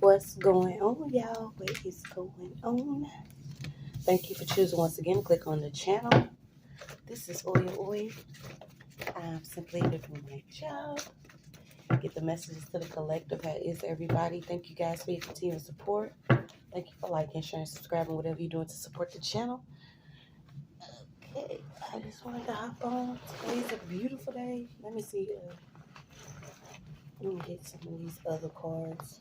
What's going on, y'all? What is going on? Thank you for choosing once again to click on the channel. This is Oil. I'm simply doing my job. Get the messages to the collective. How is everybody? Thank you guys for your continued support. Thank you for liking, sharing, subscribing, whatever you're doing to support the channel. Okay, I just wanted to hop on. Today's a beautiful day. Let me see. Let me get some of these other cards.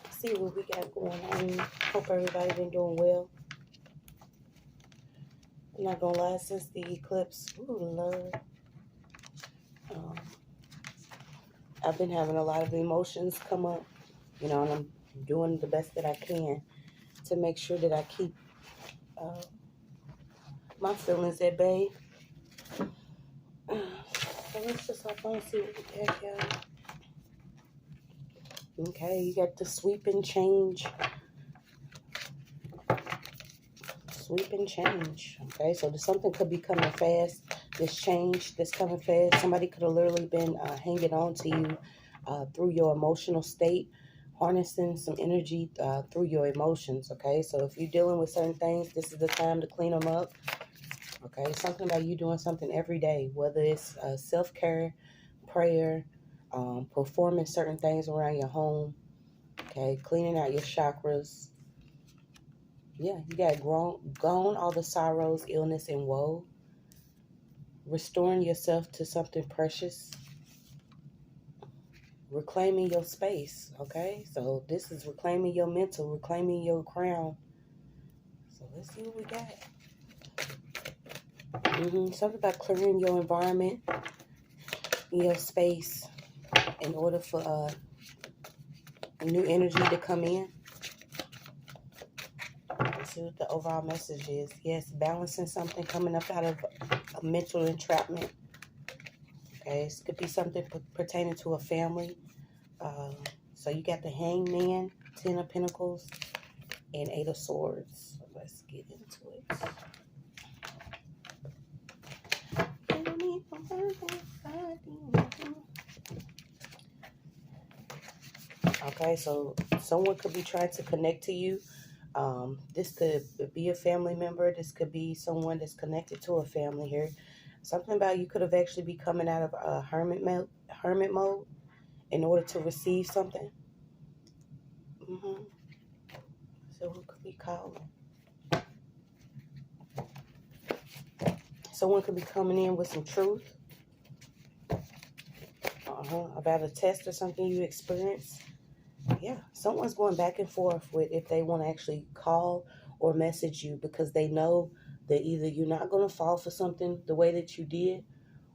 See what we got going on. Hope everybody been doing well. I'm not gonna lie, since the eclipse, ooh, Lord, I've been having a lot of emotions come up, and I'm doing the best that I can to make sure that I keep my feelings at bay. So let's just hop on and see what we got, y'all. Okay, you got the sweep and change. Sweep and change. Okay, so something could be coming fast. This change that's coming fast. Somebody could have literally been hanging on to you through your emotional state, harnessing some energy through your emotions. Okay, so if you're dealing with certain things, this is the time to clean them up. Okay, something about you doing something every day, whether it's self-care, prayer, performing certain things around your home. Okay, cleaning out your chakras. Yeah, you got gone all the sorrows, illness, and woe. Restoring yourself to something precious. Reclaiming your space, okay? So this is reclaiming your mental, reclaiming your crown. So let's see what we got. Something about clearing your environment, your space, in order for new energy to come in. Let's see what the overall message is. Yes, balancing something, coming up out of a mental entrapment. Okay, this could be something pertaining to a family. So you got the Hangman, Ten of Pentacles, and Eight of Swords. So let's get into it. Okay, so someone could be trying to connect to you. This could be a family member. This could be someone that's connected to a family here. Something about you could have actually be coming out of a hermit mode in order to receive something. So who could be calling? Someone could be coming in with some truth. About a test or something you experienced. Yeah, someone's going back and forth with if they want to actually call or message you because they know that either you're not going to fall for something the way that you did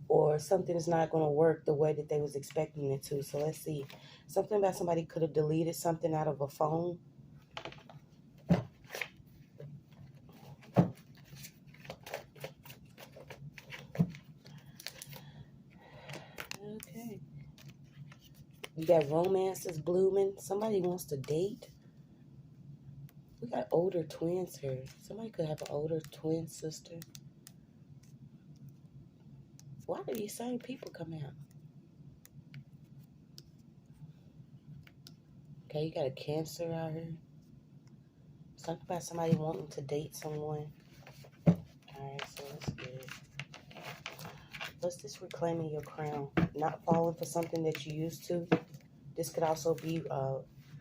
or something's not going to work the way that they was expecting it to. So let's see. Something about somebody could have deleted something out of a phone. Okay. You got romances blooming. Somebody wants to date. We got older twins here. Somebody could have an older twin sister. Why do these same people come out? Okay, you got a Cancer out here. Something about somebody wanting to date someone. Alright, so let's get it. What's this reclaiming your crown? Not falling for something that you used to. This could also be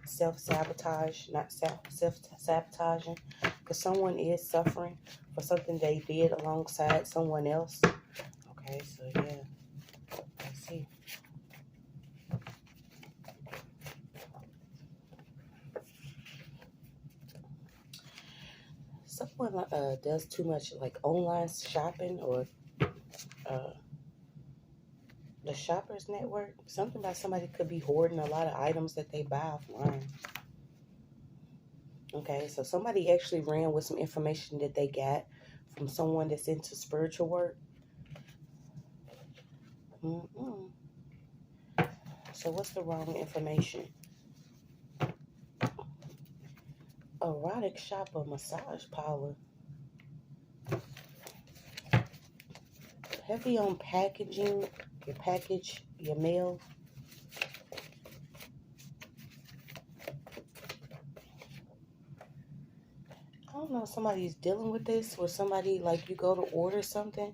self-sabotage, not self-sabotaging. Because someone is suffering for something they did alongside someone else. Okay, so yeah. Let's see. Someone does too much like online shopping or the Shoppers Network. Something about somebody could be hoarding a lot of items that they buy offline. Okay, so somebody actually ran with some information that they got from someone that's into spiritual work. So what's the wrong information? Erotic shopper, massage parlor. Heavy on packaging, your package, your mail. don't know if somebody's dealing with this, where somebody, like, you go to order something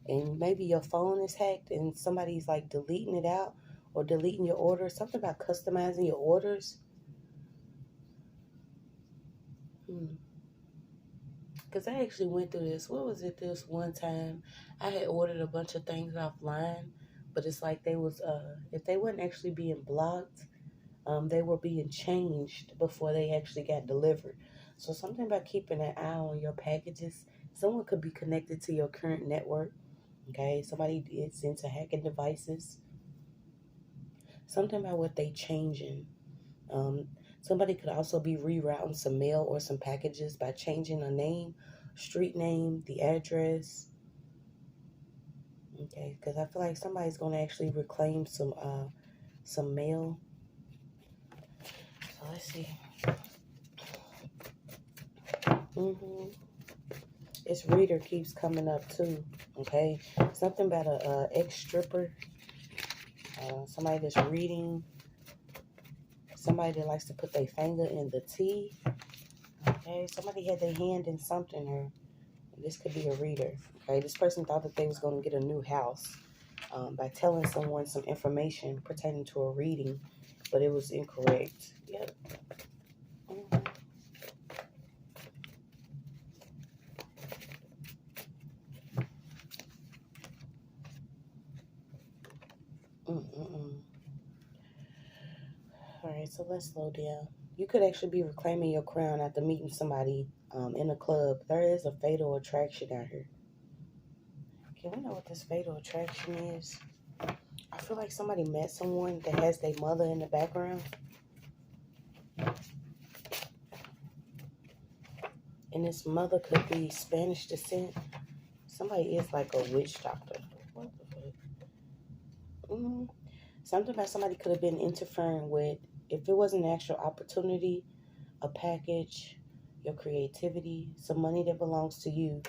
and maybe your phone is hacked and somebody's like deleting it out or deleting your order. Something about customizing your orders. Because I actually went through this. What was it this one time? I had ordered a bunch of things offline, but it's like they was, if they weren't actually being blocked, they were being changed before they actually got delivered. So something about keeping an eye on your packages. Someone could be connected to your current network. Okay, somebody is into hacking devices. Something about what they changing. Um, Somebody could also be rerouting some mail or some packages by changing a name, street name, the address. Okay, because I feel like somebody's going to actually reclaim some mail. So let's see. This reader keeps coming up too. Okay, something about a ex-stripper. Somebody that's reading. Somebody that likes to put their finger in the tea. Okay, somebody had their hand in something, or this could be a reader. Okay, this person thought that they was going to get a new house by telling someone some information pertaining to a reading, but it was incorrect. Yep. All right, so let's slow down. You could actually be reclaiming your crown after meeting somebody in a club. There is a fatal attraction out here. Can we know what this fatal attraction is? I feel like somebody met someone that has their mother in the background. And this mother could be Spanish descent. Somebody is like a witch doctor. What the fuck? Something about somebody could have been interfering with, if it was an actual opportunity, a package, your creativity, some money that belongs to you.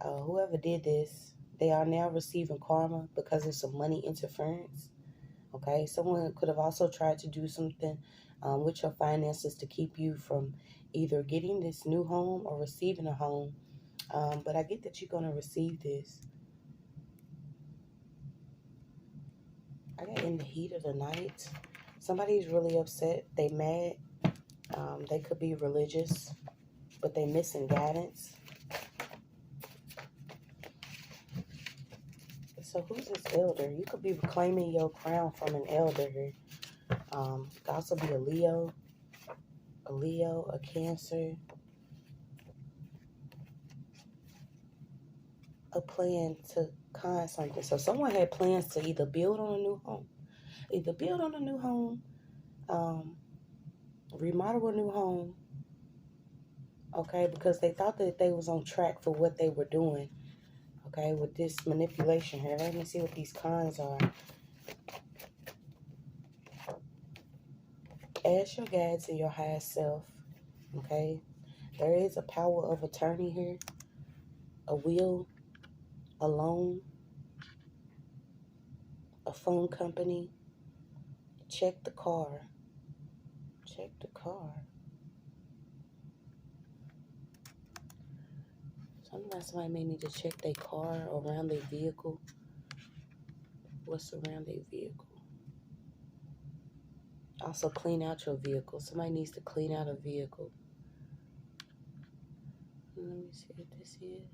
Whoever did this, they are now receiving karma because of some money interference. Okay, someone could have also tried to do something with your finances to keep you from either getting this new home or receiving a home. But I get that you're going to receive this. I got in the heat of the night. Somebody's really upset. They mad. They could be religious, but they missing guidance. So who's this elder? You could be reclaiming your crown from an elder here. Could also be a Leo, a Cancer, a plan to con something. So someone had plans to either build on a new home, remodel a new home, okay, because they thought that they was on track for what they were doing, okay, with this manipulation here. Let me see what these cons are. Ask your guides and your higher self, okay? There is a power of attorney here, a will, a loan, a phone company. Check the car. Check the car. Sometimes somebody may need to check their car around their vehicle. What's around their vehicle? Also, clean out your vehicle. Somebody needs to clean out a vehicle. Let me see what this is.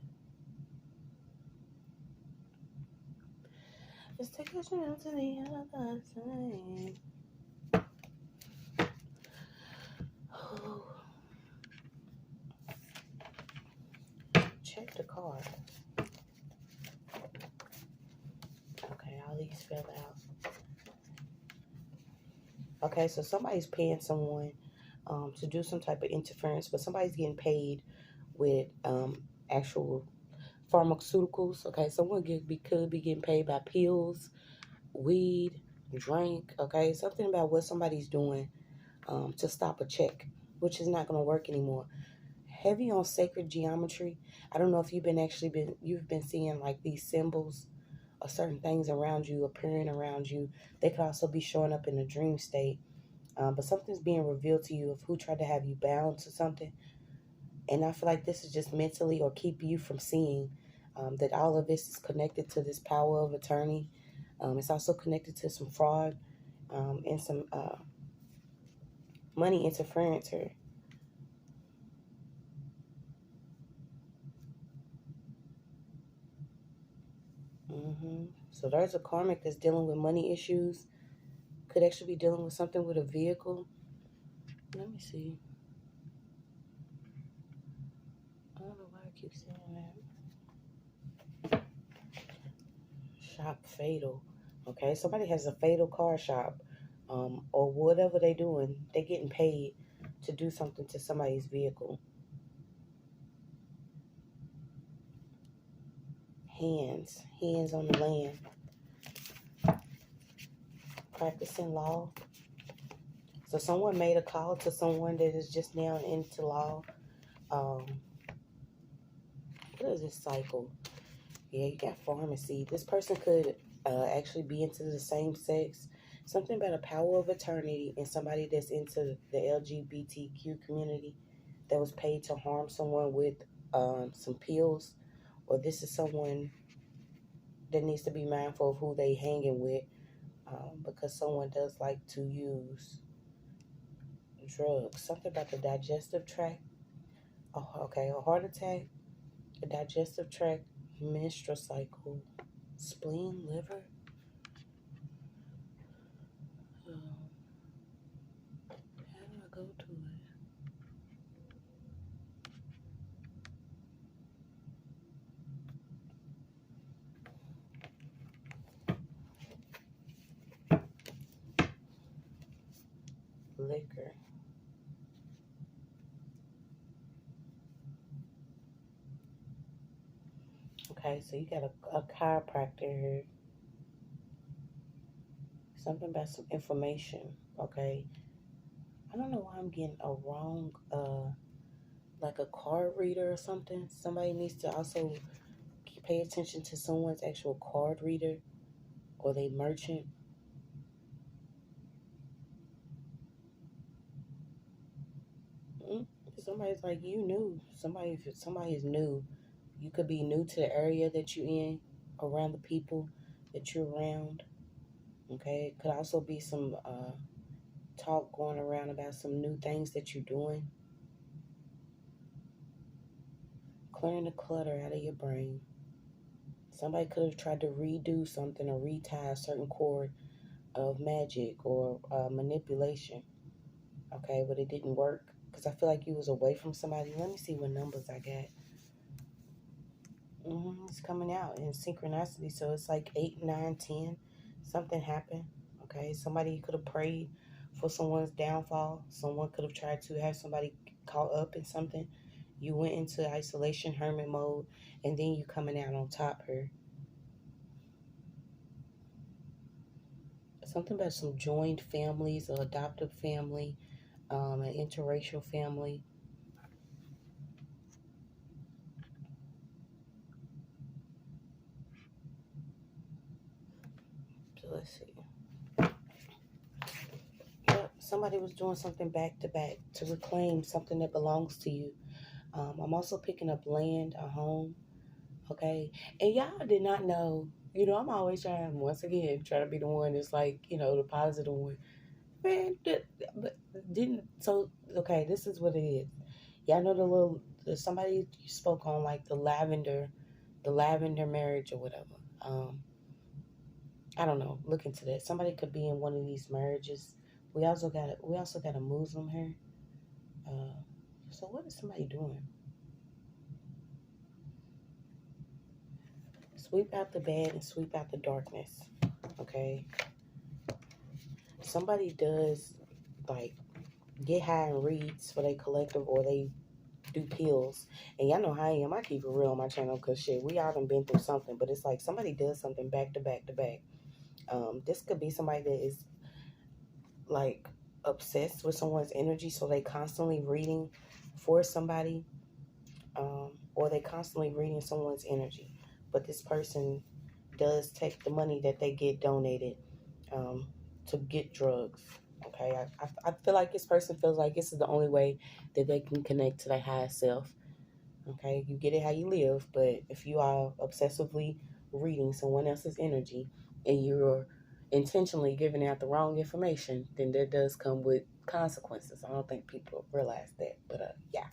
Let's take a trip to the other side. Oh. Check the car. Okay, all these fell out. Okay, so somebody's paying someone to do some type of interference, but somebody's getting paid with actual pharmaceuticals. Okay, someone could be getting paid by pills, weed, drink. Okay, something about what somebody's doing to stop a check, which is not going to work anymore. Heavy on sacred geometry. I don't know if you've been seeing like these symbols or certain things around you, appearing around you. They could also be showing up in a dream state. But something's being revealed to you of who tried to have you bound to something. And I feel like this is just mentally or keep you from seeing that all of this is connected to this power of attorney. It's also connected to some fraud and some money interference here. So there's a karmic that's dealing with money issues. Could actually be dealing with something with a vehicle. Let me see. I don't know why I keep saying that. Shop fatal. Okay, somebody has a fatal car shop, or whatever they doing. They getting paid to do something to somebody's vehicle. Hands on the land. Practicing law. So someone made a call to someone that is just now into law. What is this cycle? Yeah, you got pharmacy. This person could actually be into the same sex. Something about a power of attorney and somebody that's into the LGBTQ community that was paid to harm someone with some pills. Or this is someone that needs to be mindful of who they hanging with because someone does like to use drugs. Something about the digestive tract. Oh, okay, a heart attack, a digestive tract, menstrual cycle, spleen, liver. How do I go to it? Liquor. Okay, so you got a chiropractor here. Something about some information. Okay. I don't know why I'm getting a wrong, like a card reader or something. Somebody needs to also pay attention to someone's actual card reader or they merchant. Somebody's like you new. Somebody is new. You could be new to the area that you're in, around the people that you're around. Okay, it could also be some talk going around about some new things that you're doing. Clearing the clutter out of your brain. Somebody could have tried to redo something or retie a certain cord of magic or manipulation. Okay, but it didn't work because I feel like you was away from somebody. Let me see what numbers I got. It's coming out in synchronicity, so it's like 8, 9, 10. Something happened. Okay, somebody could have prayed for someone's downfall. Someone could have tried to have somebody caught up in something. You went into isolation, hermit mode, and then you coming out on top here. Something about some joined families, or adoptive family, an interracial family. So let's see. Yep, somebody was doing something back to back to reclaim something that belongs to you. I'm also picking up land, a home. Okay, and y'all did not know. I'm always trying, once again, try to be the one that's like, the positive one. Man, but didn't so. Okay, this is what it is. Y'all know somebody spoke on like the lavender marriage or whatever. I don't know. Look into that. Somebody could be in one of these marriages. We also got a Muslim here. So what is somebody doing? Sweep out the bad and sweep out the darkness. Okay. Somebody does like get high and reads for their collective or they do pills. And y'all know how I am. I keep it real on my channel because shit, we all done been through something. But it's like somebody does something back to back to back. This could be somebody that is like obsessed with someone's energy, so they constantly reading for somebody, or they constantly reading someone's energy. But this person does take the money that they get donated to get drugs. Okay, I feel like this person feels like this is the only way that they can connect to their highest self. Okay, you get it how you live, but if you are obsessively reading someone else's energy and you're intentionally giving out the wrong information, then that does come with consequences. I don't think people realize that, but yeah.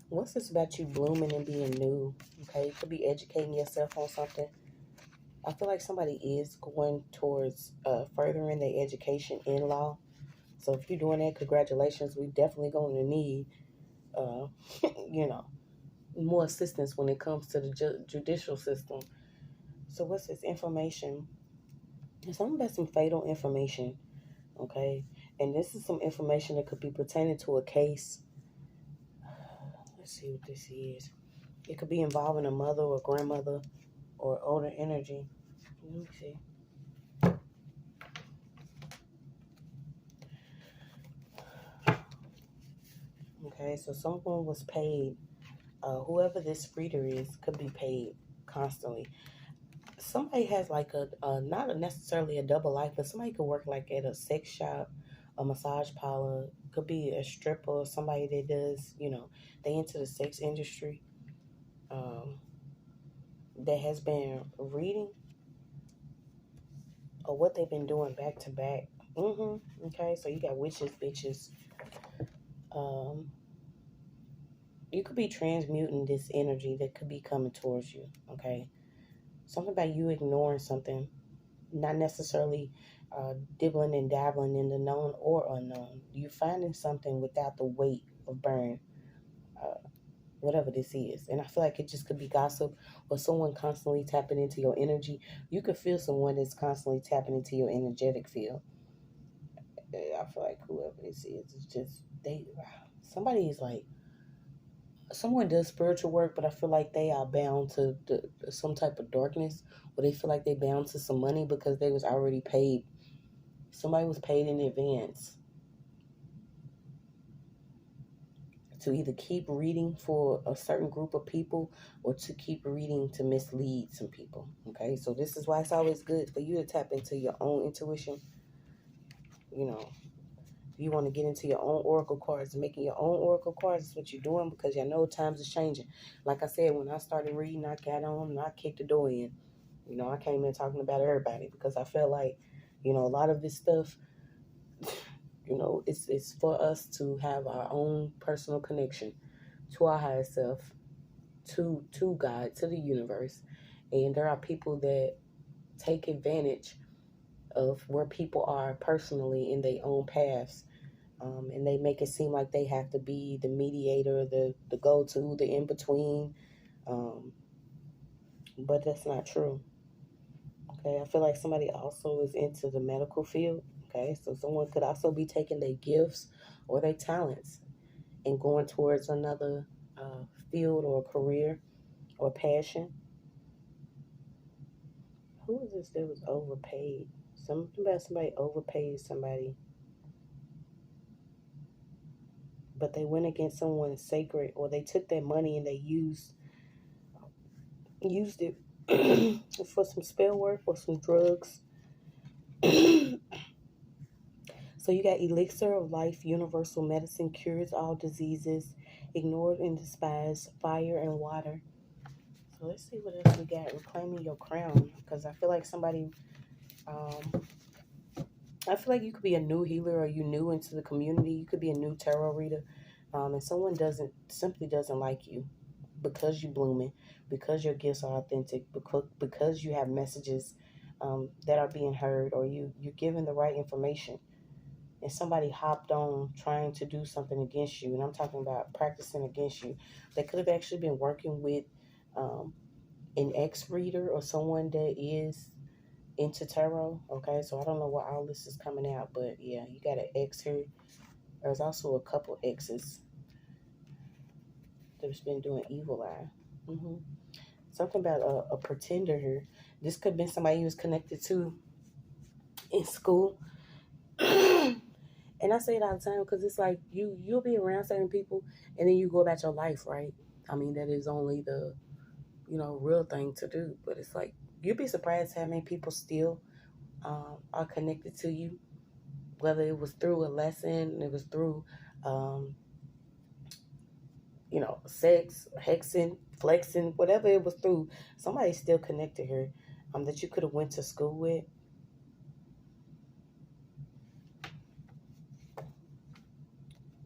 What's this about you blooming and being new? Okay, you could be educating yourself on something. I feel like somebody is going towards furthering their education in law. So if you're doing that, congratulations. We definitely going to need, uh, you know, more assistance when it comes to the judicial system. So what's this information? It's something about some fatal information, okay? And this is some information that could be pertaining to a case. Let's see what this is. It could be involving a mother or grandmother or older energy. Let me see. Okay, so someone was paid. Whoever this reader is could be paid constantly. Somebody has like not necessarily a double life, but somebody could work like at a sex shop, a massage parlor, could be a stripper, somebody that does, they into the sex industry, um, that has been reading or what they've been doing back to back. Okay, so you got witches, bitches. Um, you could be transmuting this energy that could be coming towards you. Okay, something about you ignoring something, not necessarily dibbling and dabbling in the known or unknown. You finding something without the weight of burn, uh, whatever this is. And I feel like it just could be gossip or someone constantly tapping into your energy. You could feel someone that's constantly tapping into your energetic field. I feel like whoever this is just somebody is like, someone does spiritual work, but I feel like they are bound to some type of darkness, or they feel like they bound to some money because they was already paid. Somebody was paid in advance to either keep reading for a certain group of people or to keep reading to mislead some people. Okay, so this is why it's always good for you to tap into your own intuition. You know, if you want to get into your own oracle cards, making your own oracle cards is what you're doing, because you know times is changing. Like I said, when I started reading, I got on and I kicked the door in. I came in talking about everybody because I felt like, a lot of this stuff, it's for us to have our own personal connection to our higher self, to God, to the universe. And there are people that take advantage of where people are personally in their own paths. And they make it seem like they have to be the mediator, the go-to, the in-between. Um, but that's not true. Okay, I feel like somebody also is into the medical field. Okay, so someone could also be taking their gifts or their talents and going towards another field or career or passion. Who is this that was overpaid? Something about somebody overpaid somebody, but they went against someone sacred, or they took their money and they used it for some spell work or some drugs. So you got elixir of life, universal medicine, cures all diseases, ignored and despised, fire and water. So let's see what else we got. Reclaiming your crown, because I feel like somebody, um, I feel like you could be a new healer or you new into the community. You could be a new tarot reader, and someone simply doesn't like you because you blooming, because your gifts are authentic, because you have messages that are being heard, or you're giving the right information. And somebody hopped on trying to do something against you, and I'm talking about practicing against you. They could have actually been working with um, an ex reader or someone that is into tarot. Okay, so I don't know why all this is coming out, but yeah, you got an ex here. There's also a couple exes that's been doing evil eye. Something about a pretender here. This could have been somebody you was connected to in school. And I say it all the time because it's like you'll be around certain people and then you go about your life, right? I mean, that is only the real thing to do. But it's like you'd be surprised how many people still are connected to you. whether it was through a lesson, it was through, sex, hexing, flexing, whatever it was through, somebody still connected her that you could have went to school with.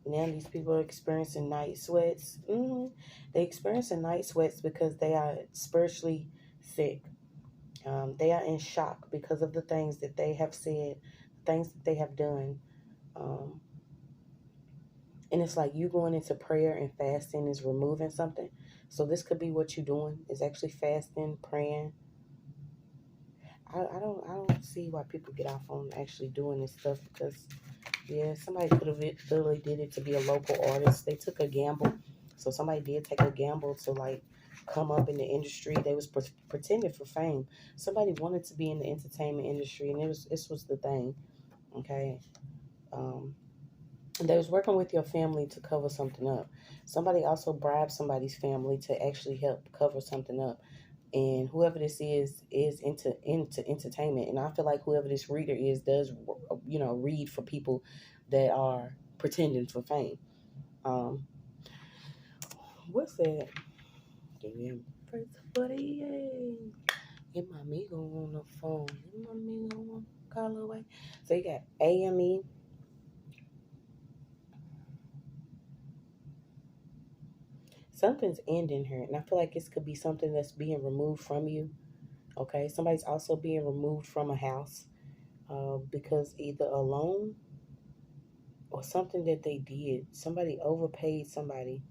Now these people are experiencing night sweats. They experiencing night sweats because they are spiritually sick. They are in shock because of the things that they have said, things that they have done. Um, and it's like you going into prayer and fasting is removing something. So this could be what you're doing is actually fasting, praying. I don't see why people get off on actually doing this stuff because yeah, somebody could have literally did it to be a local artist. They took a gamble. So somebody did take a gamble to like come up in the industry. They was pretending for fame. Somebody wanted to be in the entertainment industry, and this was the thing. Okay, they was working with your family to cover something up. Somebody also bribed somebody's family to actually help cover something up. And whoever this is into entertainment. And I feel like whoever this reader is does read for people that are pretending for fame. What's that? Damn, first 48. Get my amigo on the phone. Get my amigo on call away. So you got AME. Something's ending here, and I feel like this could be something that's being removed from you. Okay, somebody's also being removed from a house because either alone or something that they did. Somebody overpaid somebody.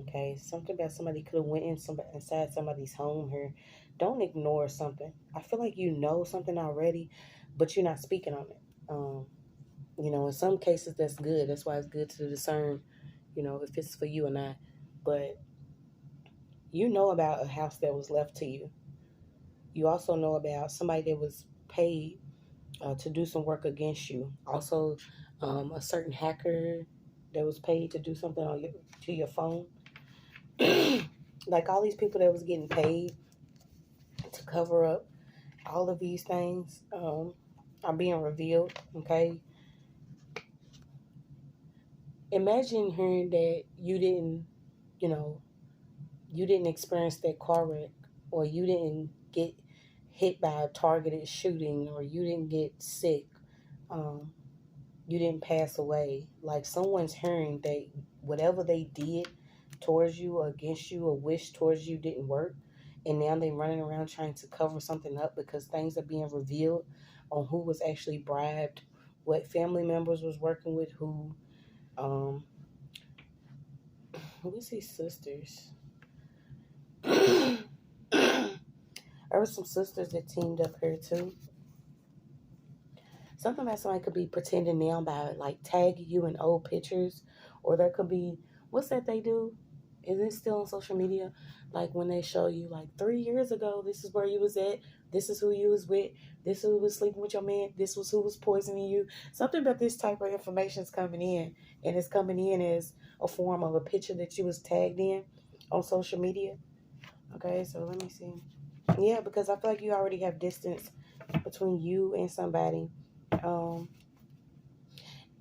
Okay, something about somebody could have went inside somebody's home here. Don't ignore something. I feel like you know something already, but you're not speaking on it. In some cases that's good. That's why it's good to discern, if it's for you or not. But you know about a house that was left to you. You also know about somebody that was paid to do some work against you. Also, a certain hacker that was paid to do something to your phone. Like all these people that was getting paid to cover up all of these things are being revealed. Okay, imagine hearing that you know, you didn't experience that car wreck, or you didn't get hit by a targeted shooting, or you didn't get sick. Um, you didn't pass away. Like someone's hearing that whatever they did towards you or against you or wish towards you didn't work. And now they're running around trying to cover something up because things are being revealed on who was actually bribed, what family members was working with who. Who was these sisters? There were some sisters that teamed up here too. Something about somebody could be pretending now by like tagging you in old pictures, or there could be what's that they do? Is it still on social media? Like when they show you like 3 years ago, this is where you was at, this is who you was with, this is who was sleeping with your man, this was who was poisoning you. Something about this type of information is coming in, and it's coming in as a form of a picture that you was tagged in on social media. Okay, so let me see. Yeah, because I feel like you already have distance between you and somebody. Um,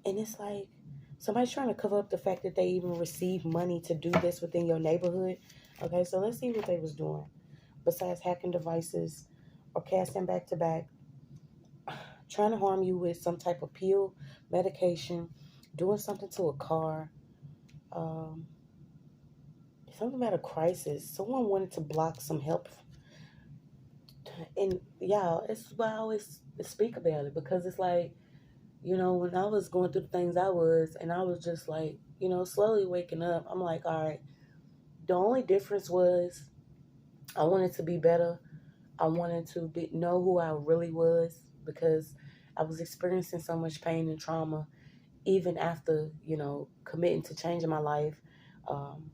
and it's like somebody's trying to cover up the fact that they even received money to do this within your neighborhood. Okay, so let's see what they was doing. Besides hacking devices or casting back to back, trying to harm you with some type of pill, medication, doing something to a car, um, something about a crisis. Someone wanted to block some help. And yeah, it's why I always speak about it because it's like, when I was going through the things and I was just like, slowly waking up, I'm like, all right, the only difference was I wanted to be better. I wanted to know who I really was because I was experiencing so much pain and trauma, even after, committing to changing my life, um,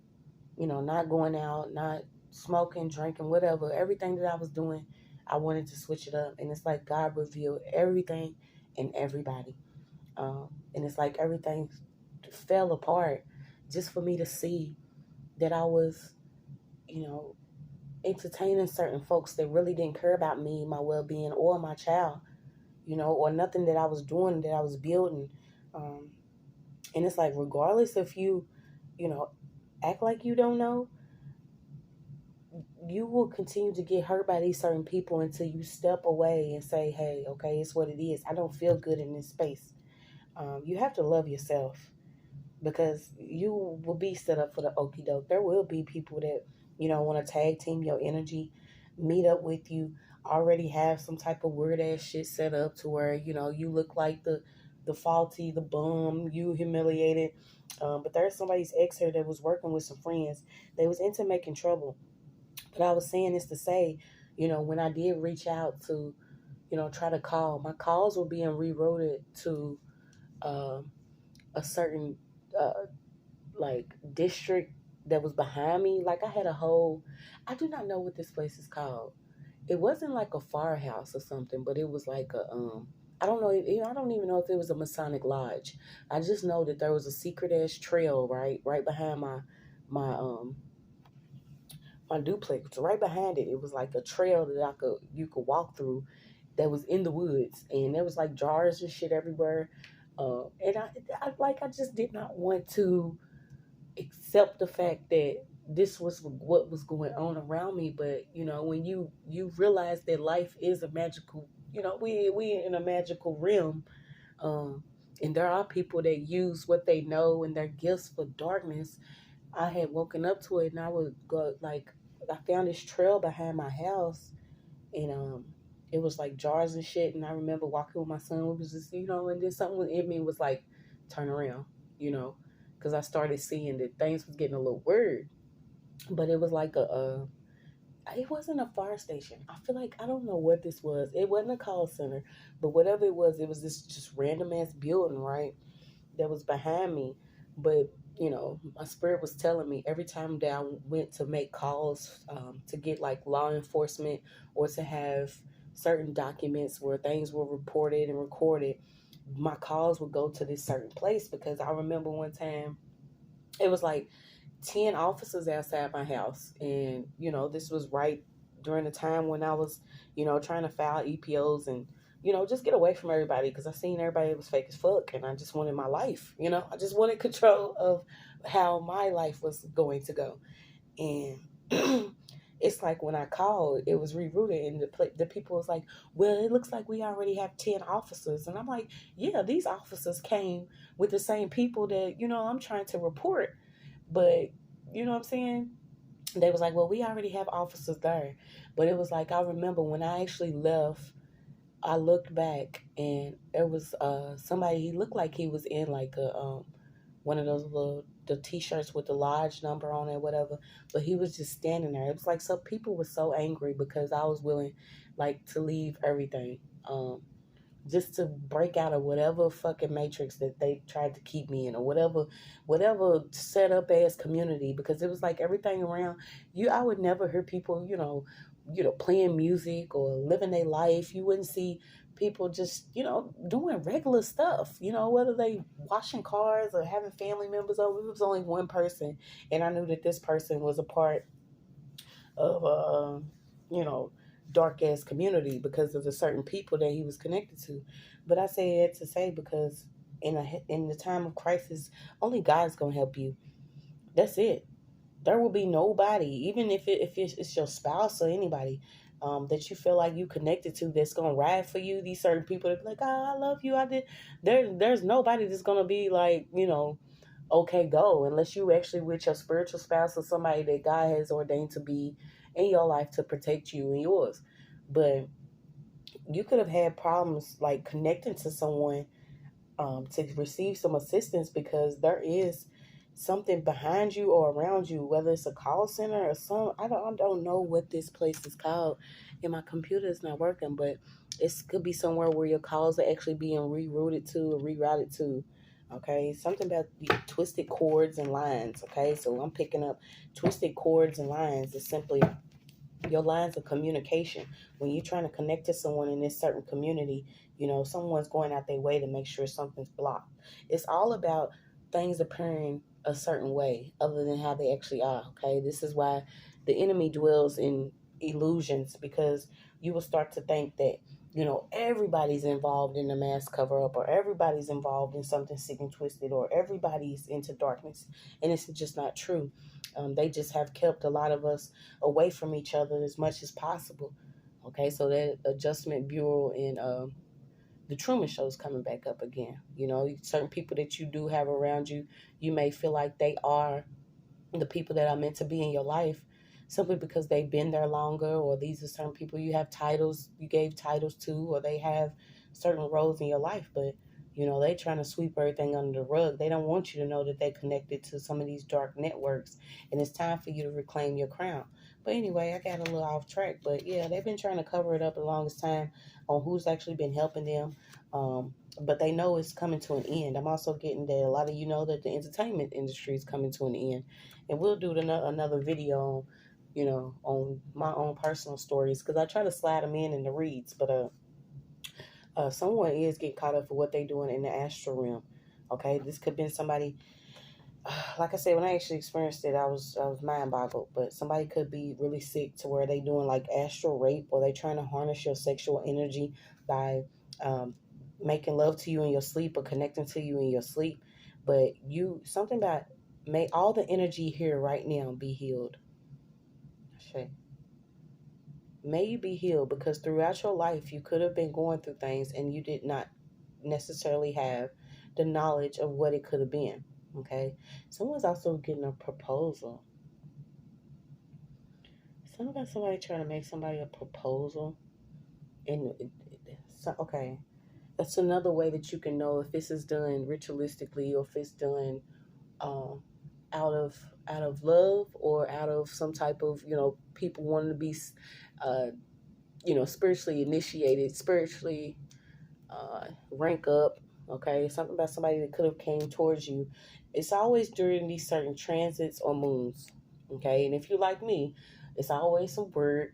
not going out, not smoking, drinking, whatever, everything that I was doing, I wanted to switch it up. And it's like God revealed everything and everybody. And it's like everything fell apart just for me to see that I was, you know, entertaining certain folks that really didn't care about me, my well being, or my child. or nothing that I was doing, that I was building. Um, and it's like, regardless if you, you know, act like you don't know, you will continue to get hurt by these certain people until you step away and say, hey, okay, it's what it is. I don't feel good in this space. You have to love yourself, because you will be set up for the okie doke. There will be people that, want to tag team your energy, meet up with you, already have some type of weird ass shit set up to where, you look like the faulty, the bum, you humiliated. But there's somebody's ex here that was working with some friends. They was into making trouble. But I was saying this to say, when I did reach out to, try to call, my calls were being rerouted to um, a certain like district that was behind me. Like, I had a whole, I do not know what this place is called. It wasn't like a firehouse or something, but it was like a I don't know. I don't even know if it was a Masonic lodge. I just know that there was a secret ass trail right behind my duplex. Right behind it, it was like a trail that you could walk through, that was in the woods, and there was like jars and shit everywhere. And I just did not want to accept the fact that this was what was going on around me. But when you realize that life is a magical, we in a magical realm, um and there are people that use what they know and their gifts for darkness. I had woken up to it, and I would go, like, I found this trail behind my house, and it was like jars and shit. And I remember walking with my son. It was just, and then something in me was like, turn around, because I started seeing that things was getting a little weird. But it was like it wasn't a fire station. I feel like, I don't know what this was. It wasn't a call center, but whatever it was this just random ass building, right? That was behind me. But my spirit was telling me every time that I went to make calls, to get like law enforcement, or to have certain documents where things were reported and recorded, my calls would go to this certain place. Because I remember one time it was like 10 officers outside my house, and this was right during the time when I was trying to file EPOs, and just get away from everybody, because I seen everybody was fake as fuck, and I just wanted my life. I just wanted control of how my life was going to go. And it's like, when I called, it was rerouted, and the people was like, well, it looks like we already have 10 officers. And I'm like, yeah, these officers came with the same people that I'm trying to report. But you know what I'm saying? They was like, well, we already have officers there. But it was like, I remember when I actually left, I looked back, and there was somebody. He looked like he was in like a one of those little, the t-shirts with the lodge number on it, whatever. But he was just standing there. It was like, some people were so angry because I was willing, like, to leave everything, just to break out of whatever fucking matrix that they tried to keep me in, or whatever set up as community. Because it was like, everything around you, I would never hear people, playing music or living their life. You wouldn't see people just, doing regular stuff, whether they washing cars or having family members over. It was only one person, and I knew that this person was a part of you know, dark ass community because of the certain people that he was connected to. But I say it to say, because in the time of crisis, only God's gonna help you. That's it. There will be nobody, even if it's your spouse or anybody, that you feel like you connected to, that's gonna ride for you. These certain people that be like, oh, I love you, I did. There's nobody that's gonna be like, okay, go, unless you actually with your spiritual spouse or somebody that God has ordained to be in your life to protect you and yours. But you could have had problems like connecting to someone, to receive some assistance, because there is something behind you or around you, whether it's a call center or I don't know what this place is called, and my computer is not working, but it could be somewhere where your calls are actually being rerouted to or rerouted to. Okay, something about the twisted cords and lines. Okay, so I'm picking up twisted cords and lines. It's simply your lines of communication. When you're trying to connect to someone in this certain community, someone's going out their way to make sure something's blocked. It's all about things appearing a certain way other than how they actually are. Okay, this is why the enemy dwells in illusions, because you will start to think that everybody's involved in the mass cover up, or everybody's involved in something sick and twisted, or everybody's into darkness. And it's just not true. They just have kept a lot of us away from each other as much as possible. Okay, so that Adjustment Bureau and the Truman Show is coming back up again. Certain people that you do have around you, you may feel like they are the people that are meant to be in your life simply because they've been there longer, or these are certain people you gave titles to, or they have certain roles in your life. But they trying to sweep everything under the rug. They don't want you to know that they're connected to some of these dark networks, and it's time for you to reclaim your crown. But anyway, I got a little off track. But yeah, they've been trying to cover it up the longest time on who's actually been helping them. But they know it's coming to an end. I'm also getting that a lot of you know that the entertainment industry is coming to an end. And we'll do another video on my own personal stories, because I try to slide them in the reads. But someone is getting caught up for what they're doing in the astral realm. Okay, this could have been somebody. Like I said, when I actually experienced it, I was mind boggled. But somebody could be really sick to where they doing like astral rape, or they trying to harness your sexual energy by making love to you in your sleep, or connecting to you in your sleep. But something about, may all the energy here right now be healed. Okay. May you be healed, because throughout your life you could have been going through things and you did not necessarily have the knowledge of what it could have been. Okay. Someone's also getting a proposal. Somebody trying to make somebody a proposal. And okay. That's another way that you can know if this is done ritualistically, or if it's done out of love, or out of some type of people wanting to be spiritually initiated, spiritually rank up. Okay, something about somebody that could have came towards you. It's always during these certain transits or moons. Okay, and if you're like me, it's always some weird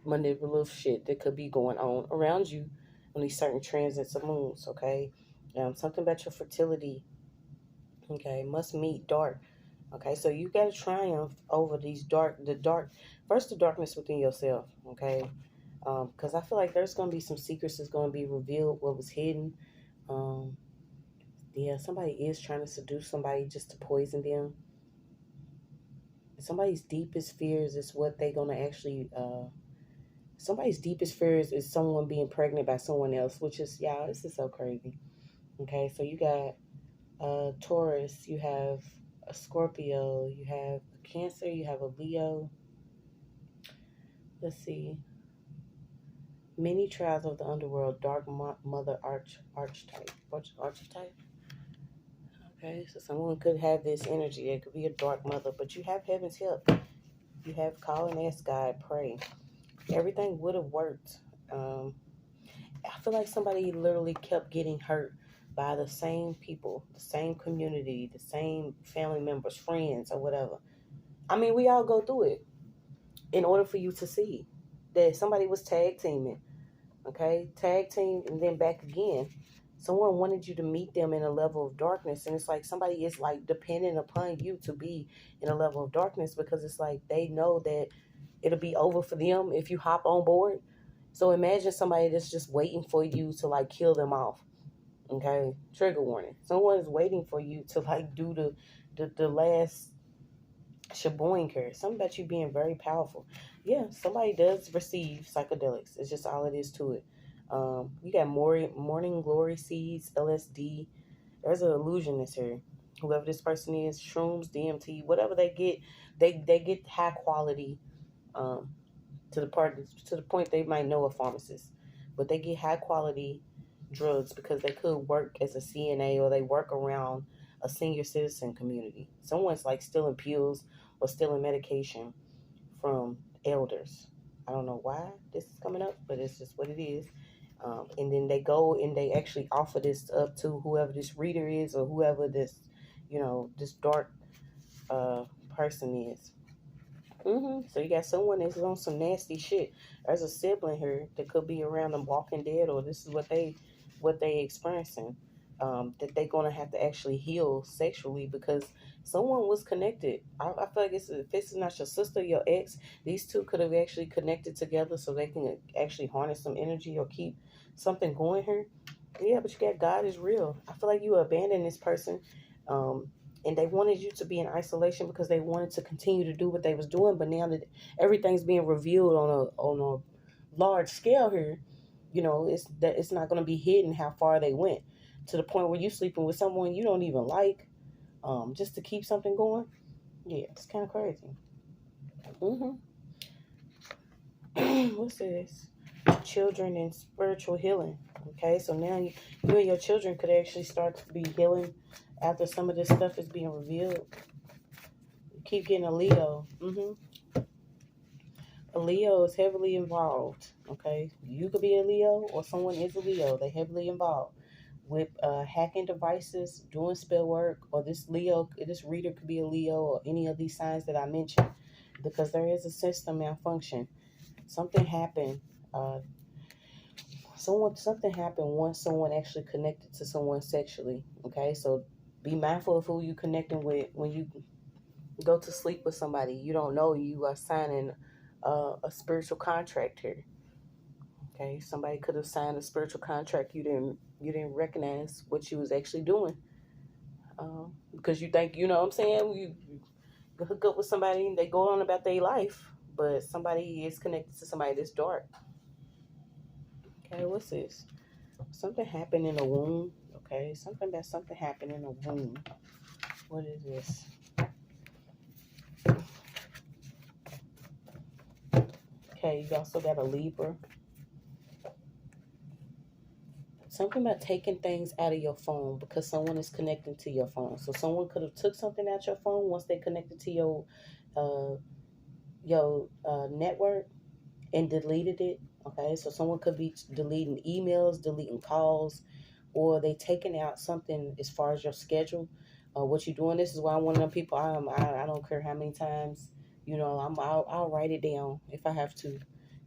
manipulative shit that could be going on around you on these certain transits of moons. Okay, something about your fertility. Okay, must meet dark. Okay, so you got to triumph over the darkness within yourself. Okay, because I feel like there's going to be some secrets that's going to be revealed, what was hidden. Yeah, somebody is trying to seduce somebody just to poison them. Somebody's deepest fears is what they're going to actually, somebody's deepest fears is someone being pregnant by someone else, which is, y'all, this is so crazy. Okay, so you got Taurus, you have a Scorpio, you have a Cancer, you have a Leo. Let's see. Many trials of the underworld, dark mother archetype. Okay, so someone could have this energy. It could be a dark mother, but you have heaven's help. You have call and ask God, pray. Everything would have worked. I feel like somebody literally kept getting hurt by the same people, the same community, the same family members, friends, or whatever. I mean, we all go through it. In order for you to see that somebody was tag teaming, okay? Tag team and then back again. Someone wanted you to meet them in a level of darkness, and it's like somebody is like dependent upon you to be in a level of darkness, because it's like they know that it'll be over for them if you hop on board. So imagine somebody that's just waiting for you to like kill them off. Okay, trigger warning. Someone is waiting for you to like do the last shaboinker. Something about you being very powerful. Yeah, somebody does receive psychedelics. It's just all it is to it. You got morning glory seeds, LSD. There's an illusionist here. Whoever this person is, shrooms, DMT, whatever they get, they get high quality. To the point they might know a pharmacist, but they get high quality drugs because they could work as a CNA, or they work around a senior citizen community. Someone's like stealing pills or stealing medication from elders. I don't know why this is coming up, but it's just what it is. And then they go and they actually offer this up to whoever this reader is, or whoever this, this dark person is. So you got someone that's on some nasty shit. There's a sibling here that could be around them Walking Dead, or this is what they experiencing. that they're going to have to actually heal sexually because someone was connected. I feel like if it's not your sister, your ex, these two could have actually connected together so they can actually harness some energy or keep something going here. Yeah, but you got God is real. I feel like you abandoned this person, and they wanted you to be in isolation because they wanted to continue to do what they was doing. But now that everything's being revealed on a large scale here, it's not going to be hidden how far they went to the point where you sleeping with someone you don't even like, just to keep something going. Yeah, it's kind of crazy. Mm-hmm. What's this? Children and spiritual healing. Okay, so now you and your children could actually start to be healing after some of this stuff is being revealed. You keep getting a Leo. A Leo is heavily involved. Okay, you could be a Leo or someone is a Leo. They're heavily involved with hacking devices, doing spell work, or this reader could be a Leo or any of these signs that I mentioned, because there is a system malfunction. Something happened. Uh, something happened once someone actually connected to someone sexually. Okay, so be mindful of who you connecting with when you go to sleep with somebody. You don't know you are signing a spiritual contract here. Okay, somebody could have signed a spiritual contract. You didn't recognize what you was actually doing, because you think, you know what I'm saying, you hook up with somebody and they go on about their life, but somebody is connected to somebody that's dark. Okay, what's this? Something happened in a womb. Okay, something happened in a womb. What is this? Okay, you also got a Libra. Something about taking things out of your phone because someone is connecting to your phone. So someone could have took something out your phone once they connected to your network and deleted it. Okay, so someone could be deleting emails, deleting calls, or they taking out something as far as your schedule. What you're doing. This is why I'm one of them people. I don't care how many times. I'll write it down if I have to.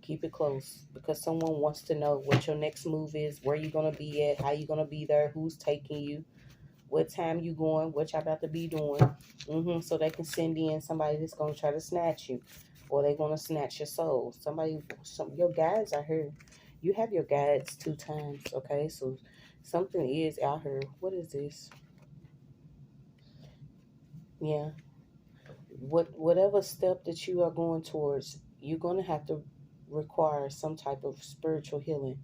Keep it close because someone wants to know what your next move is, where you're gonna be at, how you're gonna be there, who's taking you, what time you going, what y'all about to be doing. So they can send in somebody that's gonna try to snatch you, or they're gonna snatch your soul. Your guides are here. You have your guides 2 times. Okay, so something is out here. What is this? Yeah. Whatever step that you are going towards, you're gonna have to require some type of spiritual healing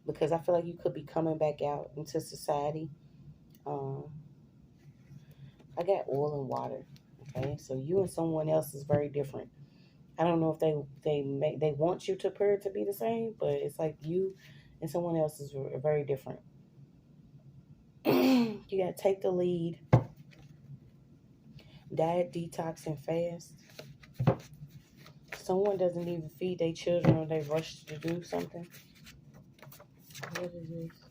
because I feel like you could be coming back out into society. Um, I got oil and water. Okay, so you and someone else is very different. I don't know if they want you to appear to be the same, but it's like you and someone else is very different. You gotta take the lead, diet, detox, and fast. Someone doesn't even feed their children or they rush to do something. What is this?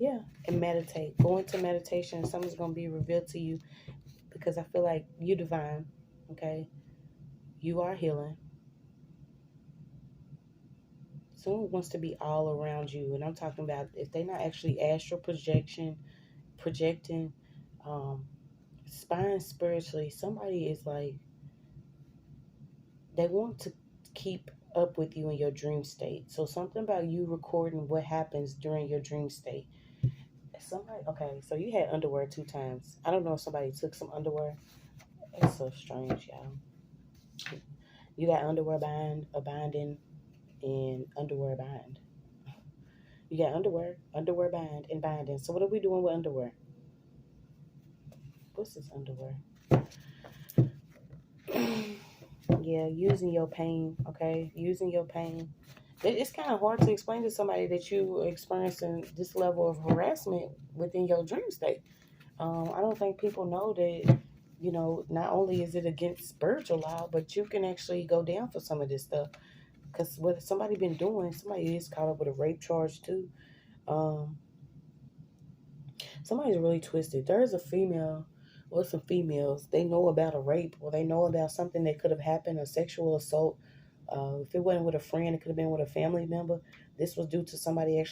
Yeah, and meditate. Go into meditation. Something's gonna be revealed to you because I feel like you divine. Okay, you are healing. Someone wants to be all around you, and I'm talking about if they're not actually astral projecting, um, spine spiritually. Somebody is like they want to keep up with you in your dream state. So something about you recording what happens during your dream state. Somebody, okay, so you had underwear 2 times. I don't know if somebody took some underwear. It's so strange, y'all. You got underwear bind, a binding, and underwear bind. You got underwear bind, and binding. So what are we doing with underwear? What's this underwear? Yeah, using your pain, okay? Using your pain. It's kind of hard to explain to somebody that you are experiencing this level of harassment within your dream state. I don't think people know that, not only is it against spiritual law, but you can actually go down for some of this stuff. Because what somebody been doing, somebody is caught up with a rape charge too. Um, Somebody's really twisted. There's a female or some females, they know about a rape or they know about something that could have happened, a sexual assault. If it wasn't with a friend, it could have been with a family member. This was due to somebody actually